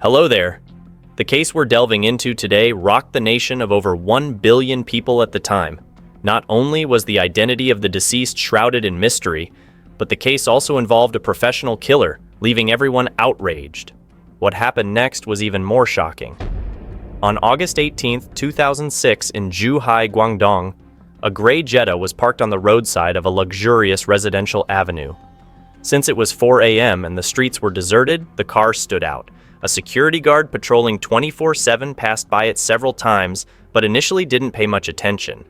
Hello there. The case we're delving into today rocked the nation of over 1 billion people at the time. Not only was the identity of the deceased shrouded in mystery, but the case also involved a professional killer, leaving everyone outraged. What happened next was even more shocking. On August 18, 2006, in Zhuhai, Guangdong, a gray Jetta was parked on the roadside of a luxurious residential avenue. Since it was 4 a.m. and the streets were deserted, the car stood out. A security guard patrolling 24/7 passed by it several times, but initially didn't pay much attention.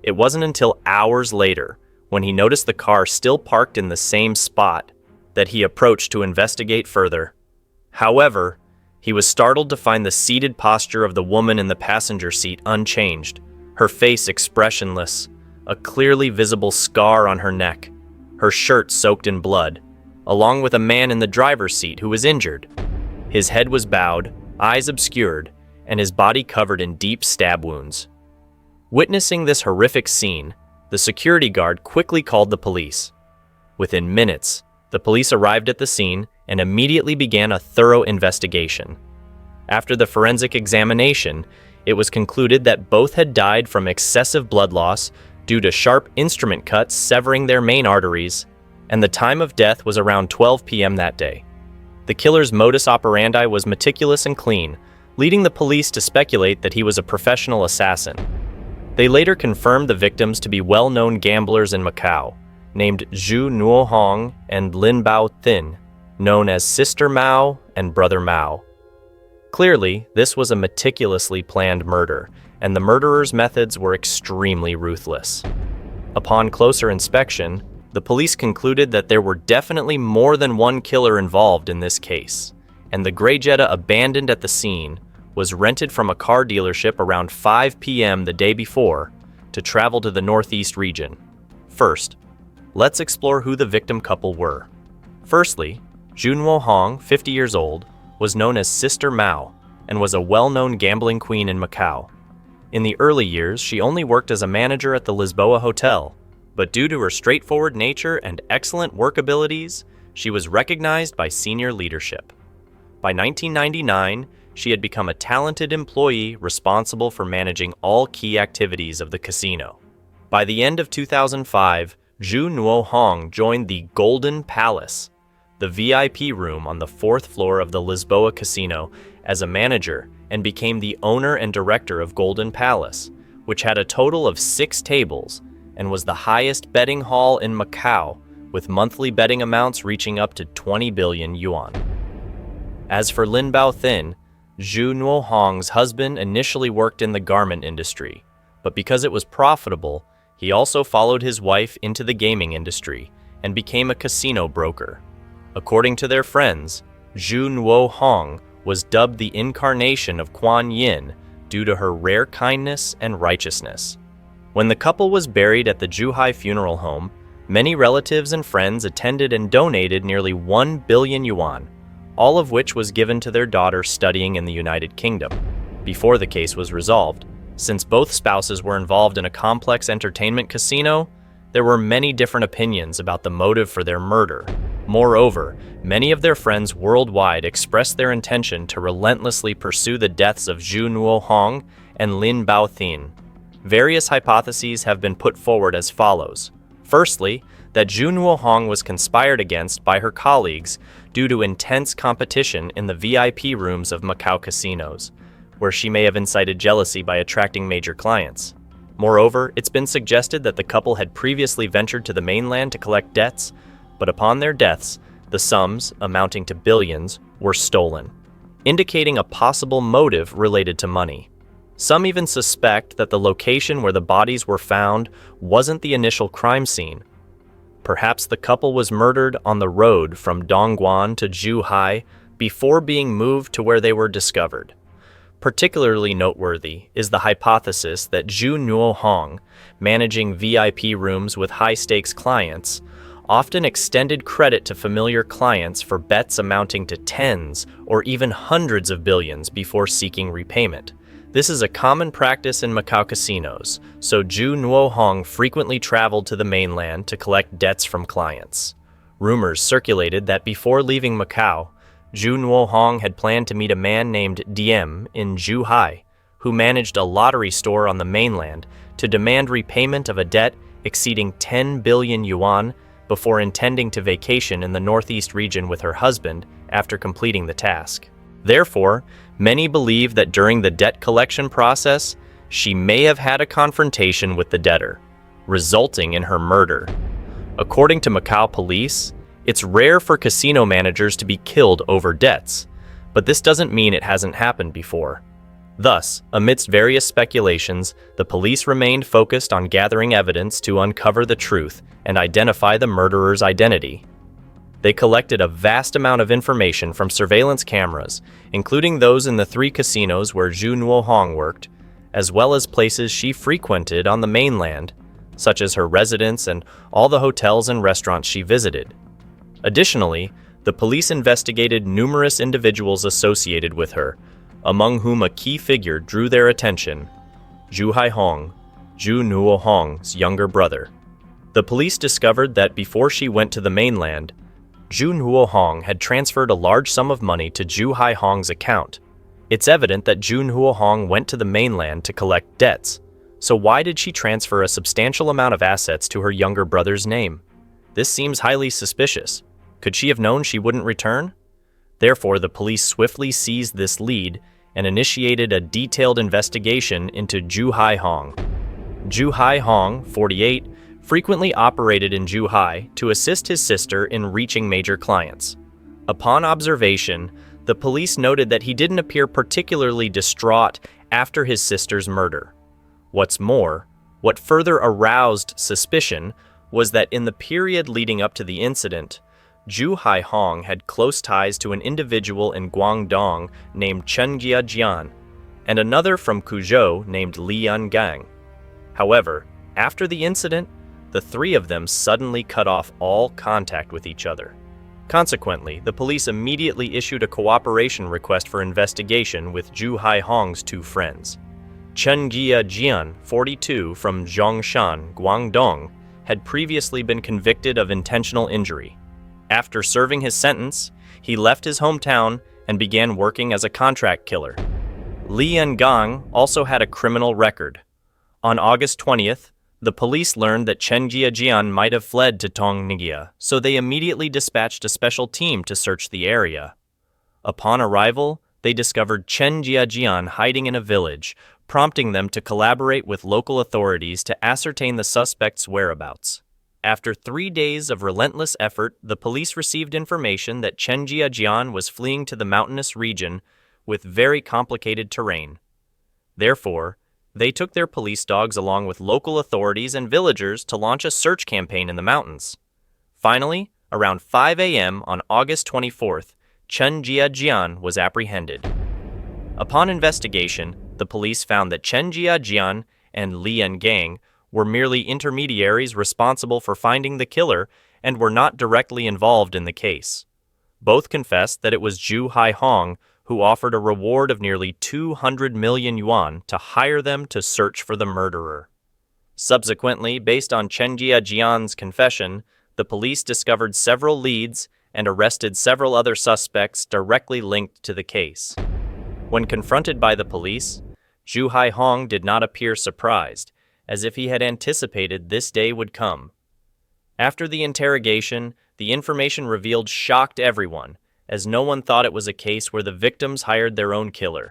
It wasn't until hours later, when he noticed the car still parked in the same spot, that he approached to investigate further. However, he was startled to find the seated posture of the woman in the passenger seat unchanged, her face expressionless, a clearly visible scar on her neck, her shirt soaked in blood, along with a man in the driver's seat who was injured. His head was bowed, eyes obscured, and his body covered in deep stab wounds. Witnessing this horrific scene, the security guard quickly called the police. Within minutes, the police arrived at the scene and immediately began a thorough investigation. After the forensic examination, it was concluded that both had died from excessive blood loss due to sharp instrument cuts severing their main arteries, and the time of death was around 12 p.m. that day. The killer's modus operandi was meticulous and clean, leading the police to speculate that he was a professional assassin. They later confirmed the victims to be well-known gamblers in Macau, named Zhu Nuohong and Lin Bao Thin, known as Sister Mao and Brother Mao. Clearly, this was a meticulously planned murder, and the murderer's methods were extremely ruthless. Upon closer inspection, the police concluded that there were definitely more than one killer involved in this case, and the gray Jetta abandoned at the scene was rented from a car dealership around 5 p.m. the day before to travel to the northeast region. First, let's explore who the victim couple were. Firstly, Junwo Hong, 50 years old, was known as Sister Mao and was a well-known gambling queen in Macau. In the early years, she only worked as a manager at the Lisboa Hotel, but due to her straightforward nature and excellent work abilities, she was recognized by senior leadership. By 1999, she had become a talented employee responsible for managing all key activities of the casino. By the end of 2005, Zhu Nuo Hong joined the Golden Palace, the VIP room on the 4th floor of the Lisboa Casino, as a manager and became the owner and director of Golden Palace, which had a total of 6 tables and was the highest betting hall in Macau, with monthly betting amounts reaching up to 20 billion yuan. As for Lin Bao Thin, Zhu Nuo Hong's husband initially worked in the garment industry, but because it was profitable, he also followed his wife into the gaming industry and became a casino broker. According to their friends, Zhu Nuo Hong was dubbed the incarnation of Kuan Yin due to her rare kindness and righteousness. When the couple was buried at the Zhuhai funeral home, many relatives and friends attended and donated nearly 1 billion yuan, all of which was given to their daughter studying in the United Kingdom. Before the case was resolved, since both spouses were involved in a complex entertainment casino, there were many different opinions about the motive for their murder. Moreover, many of their friends worldwide expressed their intention to relentlessly pursue the deaths of Zhu Nuo Hong and Lin Bao Thin. Various hypotheses have been put forward as follows. Firstly, that Zhu Nuo Hong was conspired against by her colleagues due to intense competition in the VIP rooms of Macau casinos, where she may have incited jealousy by attracting major clients. Moreover, it's been suggested that the couple had previously ventured to the mainland to collect debts, but upon their deaths, the sums, amounting to billions, were stolen, indicating a possible motive related to money. Some even suspect that the location where the bodies were found wasn't the initial crime scene. Perhaps the couple was murdered on the road from Dongguan to Zhuhai before being moved to where they were discovered. Particularly noteworthy is the hypothesis that Zhu Nuo Hong, managing VIP rooms with high-stakes clients, often extended credit to familiar clients for bets amounting to tens or even hundreds of billions before seeking repayment. This is a common practice in Macau casinos, so Zhu Nuo Hong frequently traveled to the mainland to collect debts from clients. Rumors circulated that before leaving Macau, Zhu Nuohong had planned to meet a man named Diem in Zhuhai, who managed a lottery store on the mainland, to demand repayment of a debt exceeding 10 billion yuan before intending to vacation in the northeast region with her husband after completing the task. Therefore, many believe that during the debt collection process, she may have had a confrontation with the debtor, resulting in her murder. According to Macau police, it's rare for casino managers to be killed over debts, but this doesn't mean it hasn't happened before. Thus, amidst various speculations, the police remained focused on gathering evidence to uncover the truth and identify the murderer's identity. They collected a vast amount of information from surveillance cameras, including those in the 3 casinos where Zhu Nuohong worked, as well as places she frequented on the mainland, such as her residence and all the hotels and restaurants she visited. Additionally, the police investigated numerous individuals associated with her, among whom a key figure drew their attention: Zhu Haihong, Zhu Nuohong's younger brother. The police discovered that before she went to the mainland, Zhu Nuohong had transferred a large sum of money to Zhu Haihong's account. It's evident that Zhu Nuohong went to the mainland to collect debts. So why did she transfer a substantial amount of assets to her younger brother's name? This seems highly suspicious. Could she have known she wouldn't return? Therefore, the police swiftly seized this lead and initiated a detailed investigation into Zhu Haihong. Zhu Haihong, 48, frequently operated in Zhuhai to assist his sister in reaching major clients. Upon observation, the police noted that he didn't appear particularly distraught after his sister's murder. What's more, what further aroused suspicion was that in the period leading up to the incident, Zhu Haihong had close ties to an individual in Guangdong named Chen Jiajian and another from Kuzhou named Li Yangang. However, after the incident, the 3 of them suddenly cut off all contact with each other. Consequently, the police immediately issued a cooperation request for investigation with Zhu Haihong's 2 friends. Chen Jiajian, 42, from Zhongshan, Guangdong, had previously been convicted of intentional injury. After serving his sentence, he left his hometown and began working as a contract killer. Li Yangang also had a criminal record. On August 20th, the police learned that Chen Jiajian might have fled to Tongningia, so they immediately dispatched a special team to search the area. Upon arrival, they discovered Chen Jiajian hiding in a village, prompting them to collaborate with local authorities to ascertain the suspect's whereabouts. After 3 days of relentless effort, the police received information that Chen Jiajian was fleeing to the mountainous region with very complicated terrain. Therefore, they took their police dogs along with local authorities and villagers to launch a search campaign in the mountains. Finally, around 5 a.m. on August 24th, Chen Jiajian was apprehended. Upon investigation, the police found that Chen Jiajian and Li Yangang were merely intermediaries responsible for finding the killer and were not directly involved in the case. Both confessed that it was Zhu Haihong who offered a reward of nearly 200 million yuan to hire them to search for the murderer. Subsequently, based on Chen Jiajian's confession, the police discovered several leads and arrested several other suspects directly linked to the case. When confronted by the police, Zhu Haihong did not appear surprised, as if he had anticipated this day would come. After the interrogation, the information revealed shocked everyone, as no one thought it was a case where the victims hired their own killer.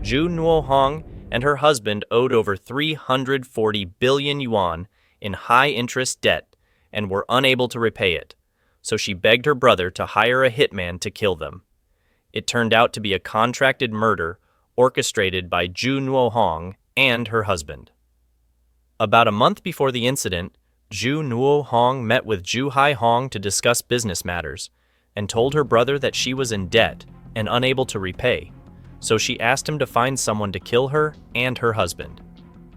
Zhu Nuohong and her husband owed over 340 billion yuan in high-interest debt and were unable to repay it, so she begged her brother to hire a hitman to kill them. It turned out to be a contracted murder orchestrated by Zhu Nuohong and her husband. About a month before the incident, Zhu Nuohong met with Zhu Haihong to discuss business matters and told her brother that she was in debt and unable to repay, so she asked him to find someone to kill her and her husband.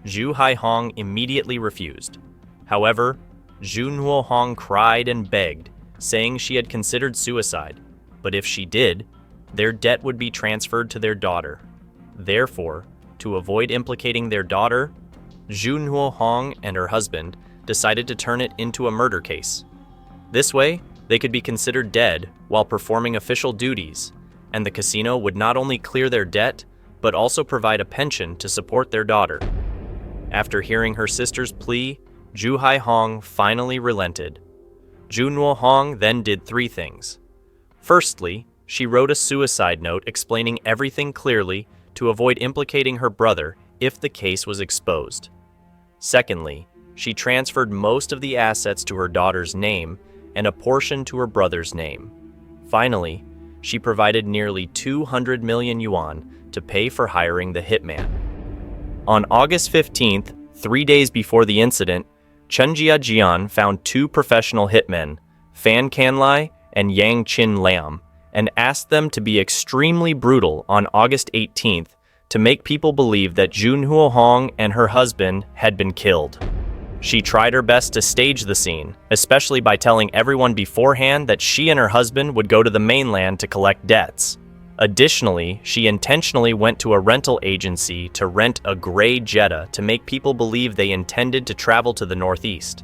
Zhu Haihong immediately refused. However, Zhu Nuohong cried and begged, saying she had considered suicide, but if she did, their debt would be transferred to their daughter. Therefore, to avoid implicating their daughter, Zhu Nuohong and her husband decided to turn it into a murder case. This way, they could be considered dead while performing official duties, and the casino would not only clear their debt, but also provide a pension to support their daughter. After hearing her sister's plea, Ju Hai-hong finally relented. Ju Nuo-hong then did 3 things. Firstly, she wrote a suicide note explaining everything clearly to avoid implicating her brother if the case was exposed. Secondly, she transferred most of the assets to her daughter's name and a portion to her brother's name. Finally, she provided nearly 200 million yuan to pay for hiring the hitman. On August 15th, 3 days before the incident, Chen Jiajian found 2 professional hitmen, Fan Canlai and Yang Chin Lam, and asked them to be extremely brutal on August 18th to make people believe that Ju Nuo-hong and her husband had been killed. She tried her best to stage the scene, especially by telling everyone beforehand that she and her husband would go to the mainland to collect debts. Additionally, she intentionally went to a rental agency to rent a gray Jetta to make people believe they intended to travel to the northeast.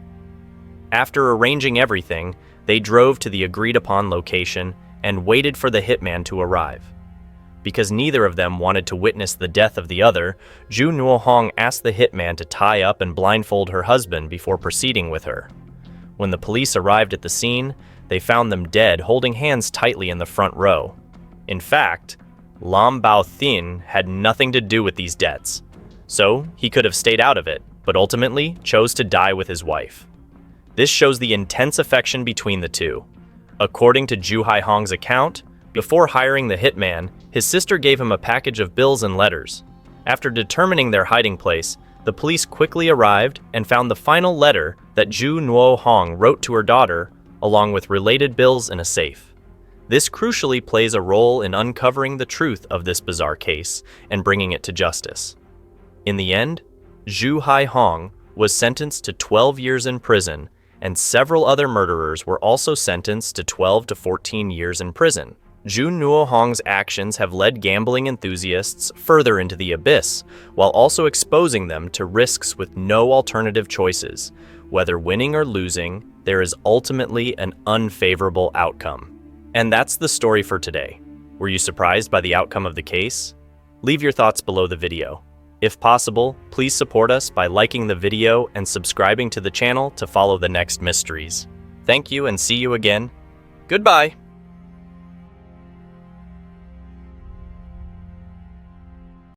After arranging everything, they drove to the agreed-upon location and waited for the hitman to arrive. Because neither of them wanted to witness the death of the other, Ju Nuo-hong asked the hitman to tie up and blindfold her husband before proceeding with her. When the police arrived at the scene, they found them dead, holding hands tightly in the front row. In fact, Lam Bao-thin had nothing to do with these debts, so he could have stayed out of it, but ultimately chose to die with his wife. This shows the intense affection between the two. According to Ju Hai-hong's account, before hiring the hitman, his sister gave him a package of bills and letters. After determining their hiding place, the police quickly arrived and found the final letter that Ju Nuo-hong wrote to her daughter, along with related bills in a safe. This crucially plays a role in uncovering the truth of this bizarre case and bringing it to justice. In the end, Ju Hai-hong was sentenced to 12 years in prison, and several other murderers were also sentenced to 12 to 14 years in prison. Ju Nuo-hong's actions have led gambling enthusiasts further into the abyss, while also exposing them to risks with no alternative choices. Whether winning or losing, there is ultimately an unfavorable outcome. And that's the story for today. Were you surprised by the outcome of the case? Leave your thoughts below the video. If possible, please support us by liking the video and subscribing to the channel to follow the next mysteries. Thank you and see you again. Goodbye!